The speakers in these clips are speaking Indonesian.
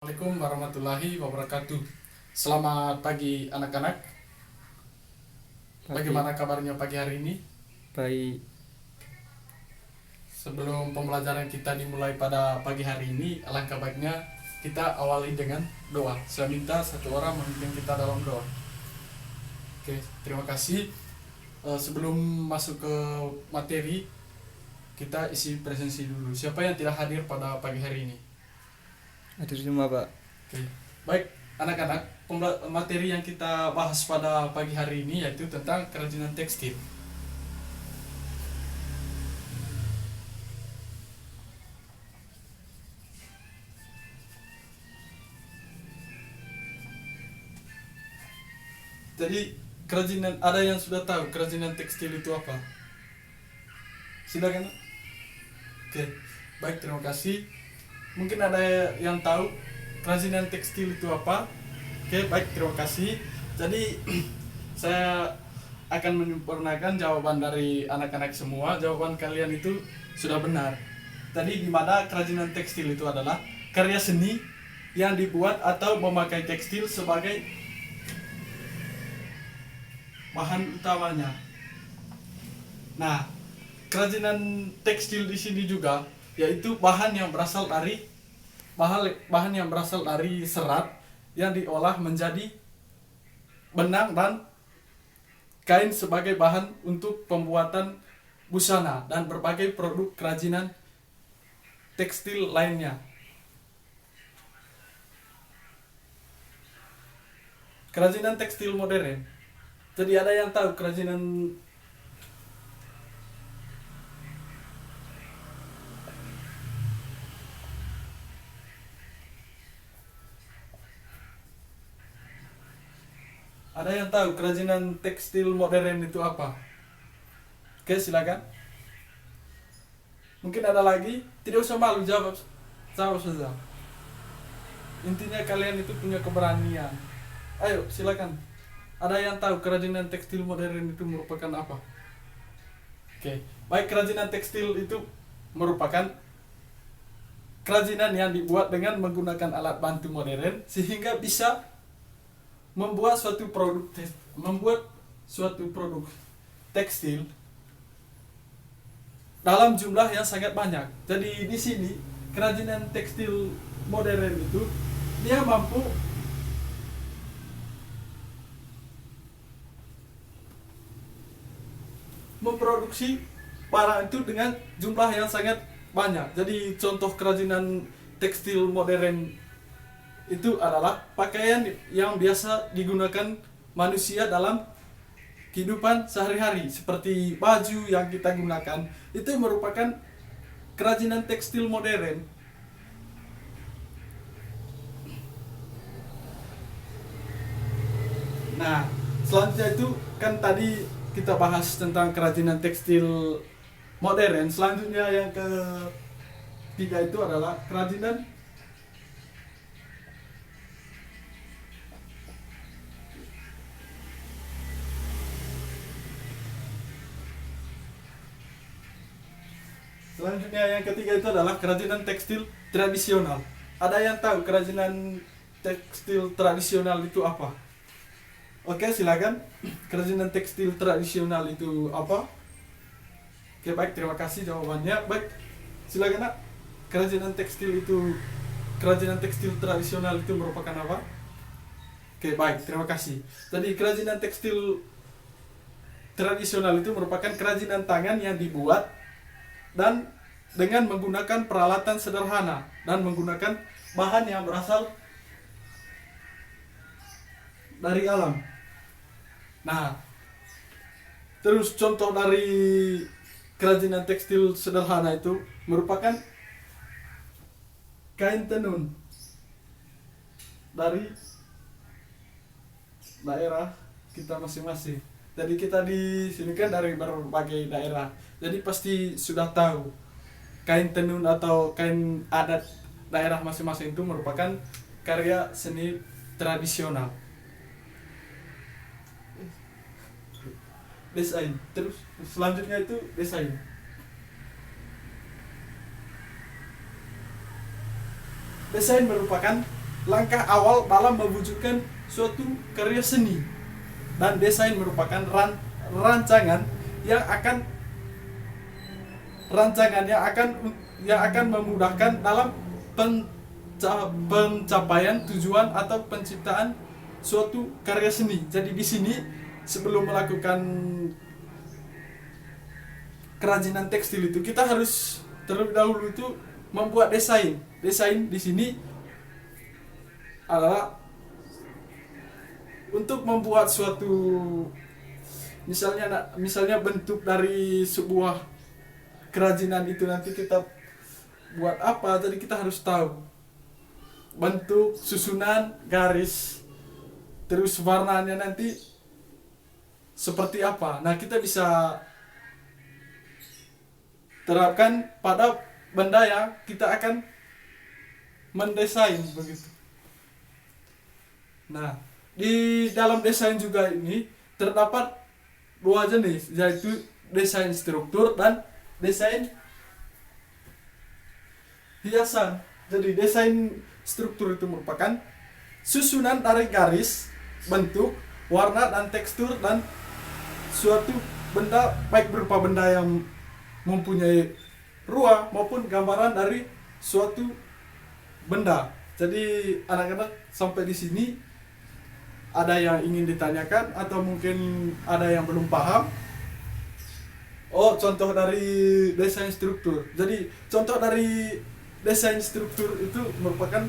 Assalamualaikum warahmatullahi wabarakatuh. Selamat pagi anak-anak. Pagi. Bagaimana kabarnya pagi hari ini? Baik. Sebelum pembelajaran kita dimulai pada pagi hari ini, alangkah baiknya kita awali dengan doa. Saya minta satu orang memimpin kita dalam doa. Oke, terima kasih. Sebelum masuk ke materi, kita isi presensi dulu. Siapa yang tidak hadir pada pagi hari ini? Hadir semua, Pak. Oke, baik anak-anak, materi yang kita bahas pada pagi hari ini yaitu tentang kerajinan tekstil. Jadi kerajinan, ada yang sudah tahu kerajinan tekstil itu apa? Silakan. Oke, baik, terima kasih. Mungkin ada yang tahu kerajinan tekstil itu apa? Oke, baik, terima kasih. Jadi saya akan menyempurnakan jawaban dari anak-anak semua. Jawaban kalian itu sudah benar. Tadi di mana kerajinan tekstil itu adalah karya seni yang dibuat atau memakai tekstil sebagai bahan utamanya. Nah, kerajinan tekstil di sini juga yaitu bahan yang berasal dari serat yang diolah menjadi benang dan kain sebagai bahan untuk pembuatan busana dan berbagai produk kerajinan tekstil lainnya. Kerajinan tekstil modern. Jadi ada yang tahu kerajinan kerajinan tekstil modern itu apa? Oke, silakan. Mungkin ada lagi, tidak usah malu, jawab saja. Intinya kalian itu punya keberanian. Ayo, silakan. Ada yang tahu kerajinan tekstil modern itu merupakan apa? Oke, baik, kerajinan tekstil itu merupakan kerajinan yang dibuat dengan menggunakan alat bantu modern sehingga bisa membuat suatu produk tekstil dalam jumlah yang sangat banyak. Jadi di sini kerajinan tekstil modern itu dia mampu memproduksi barang itu dengan jumlah yang sangat banyak. Jadi contoh kerajinan tekstil modern itu adalah pakaian yang biasa digunakan manusia dalam kehidupan sehari-hari, seperti baju yang kita gunakan itu merupakan kerajinan tekstil modern. Nah, selanjutnya itu kan tadi kita bahas tentang kerajinan tekstil modern. Selanjutnya yang ketiga itu adalah kerajinan tekstil tradisional. Ada yang tahu kerajinan tekstil tradisional itu apa? Oke, silakan. Kerajinan tekstil tradisional itu apa? Oke, baik, terima kasih jawabannya. Baik, silakan, Nak. Kerajinan tekstil tradisional itu merupakan apa? Oke, baik, terima kasih. Jadi kerajinan tekstil tradisional itu merupakan kerajinan tangan yang dibuat dan dengan menggunakan peralatan sederhana dan menggunakan bahan yang berasal dari alam. Nah, terus contoh dari kerajinan tekstil sederhana itu merupakan kain tenun dari daerah kita masing-masing. Jadi kita di sini kan dari berbagai daerah. Jadi pasti sudah tahu kain tenun atau kain adat daerah masing-masing itu merupakan karya seni tradisional. Desain. Terus selanjutnya itu desain. Desain merupakan langkah awal dalam mewujudkan suatu karya seni. Dan desain merupakan rancangan yang akan memudahkan dalam pencapaian tujuan atau penciptaan suatu karya seni. Jadi di sini sebelum melakukan kerajinan tekstil itu kita harus terlebih dahulu itu membuat desain. Desain di sini adalah untuk membuat suatu misalnya bentuk dari sebuah kerajinan itu nanti kita buat apa, jadi kita harus tahu bentuk, susunan, garis, terus warnanya nanti seperti apa. Nah, kita bisa terapkan pada benda yang kita akan mendesain begitu. Nah, di dalam desain juga ini terdapat dua jenis, yaitu desain struktur dan desain hiasan. Jadi desain struktur itu merupakan susunan dari garis, bentuk, warna dan tekstur dan suatu benda, baik berupa benda yang mempunyai ruang maupun gambaran dari suatu benda. Jadi anak-anak sampai di sini ada yang ingin ditanyakan atau mungkin ada yang belum paham? Oh, contoh dari desain struktur. Jadi contoh dari desain struktur itu merupakan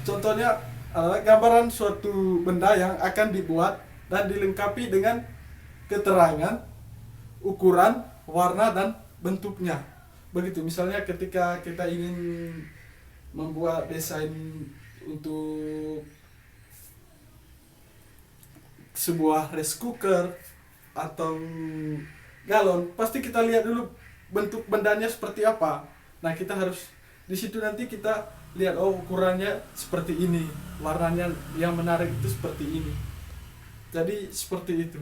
contohnya adalah gambaran suatu benda yang akan dibuat dan dilengkapi dengan keterangan, ukuran, warna dan bentuknya. Begitu, misalnya ketika kita ingin membuat desain untuk sebuah rice cooker atau galon, pasti kita lihat dulu bentuk bendanya seperti apa. Nah, kita harus di situ nanti kita lihat, oh ukurannya seperti ini, warnanya yang menarik itu seperti ini. Jadi seperti itu.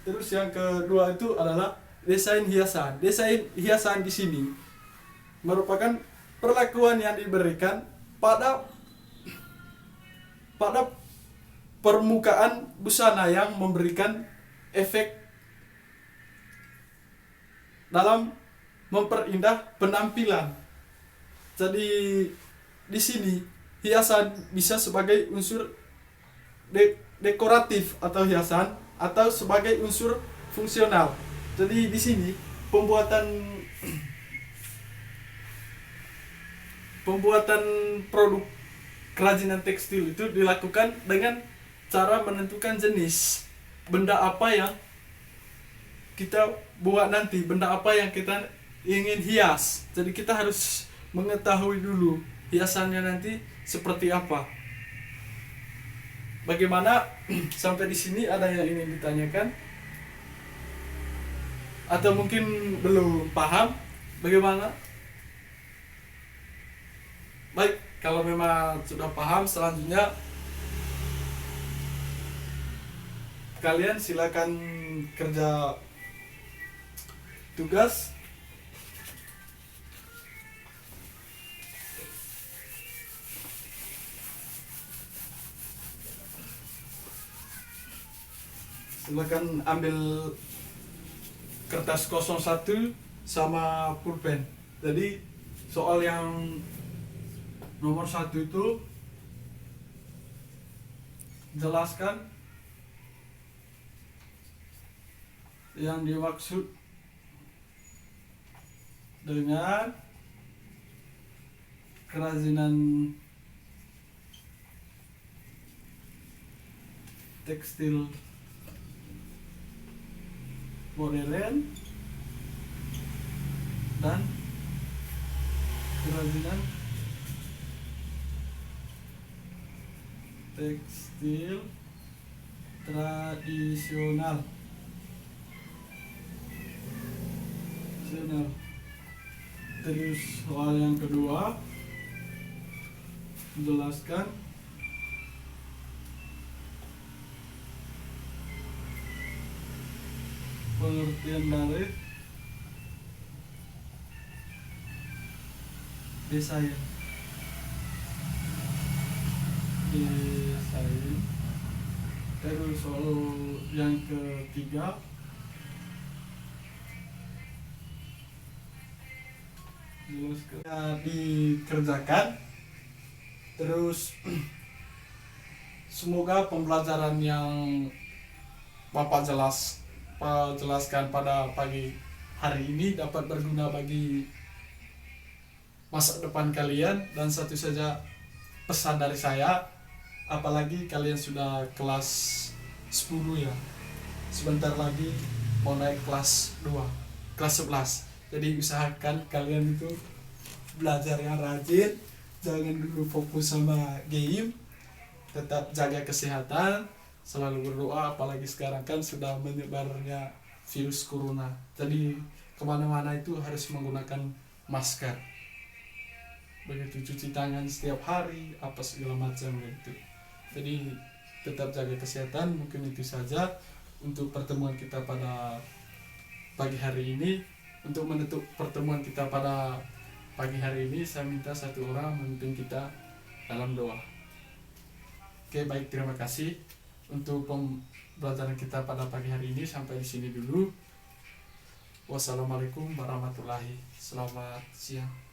Terus yang kedua itu adalah desain hiasan. Desain hiasan di sini merupakan perlakuan yang diberikan pada permukaan busana yang memberikan efek dalam memperindah penampilan. Jadi di sini hiasan bisa sebagai unsur dekoratif atau hiasan atau sebagai unsur fungsional. Jadi di sini pembuatan produk kerajinan tekstil itu dilakukan dengan cara menentukan jenis benda apa yang kita buat nanti, benda apa yang kita ingin hias. Jadi kita harus mengetahui dulu hiasannya nanti seperti apa. Bagaimana? Sampai di sini ada yang ingin ditanyakan atau mungkin belum paham? Bagaimana? Baik, kalau memang sudah paham, selanjutnya kalian silakan kerja tugas. Silakan ambil kertas 01 sama pulpen. Jadi soal yang nomor 1 itu jelaskan yang dimaksud dengan kerajinan tekstil modern dan kerajinan tekstil tradisional. Terus soal yang kedua, menjelaskan pengertian dari desain. disain. Terus soal yang ketiga, dikerjakan. Terus semoga pembelajaran yang Bapak jelaskan pada pagi hari ini dapat berguna bagi masa depan kalian. Dan satu saja pesan dari saya, apalagi kalian sudah kelas 10 ya, sebentar lagi mau naik kelas 2, kelas 11. Jadi usahakan kalian itu belajar yang rajin, jangan dulu fokus sama game, tetap jaga kesehatan, selalu berdoa. Apalagi sekarang kan sudah menyebarnya virus corona, jadi kemana-mana itu harus menggunakan masker, begitu cuci tangan setiap hari, apa segala macam gitu. Jadi tetap jaga kesehatan. Mungkin itu saja untuk pertemuan kita pada pagi hari ini. Untuk menutup pertemuan kita pada pagi hari ini, saya minta satu orang memimpin kita dalam doa. Oke, baik, terima kasih untuk pembelajaran kita pada pagi hari ini. Sampai di sini dulu. Wassalamualaikum warahmatullahi. Selamat siang.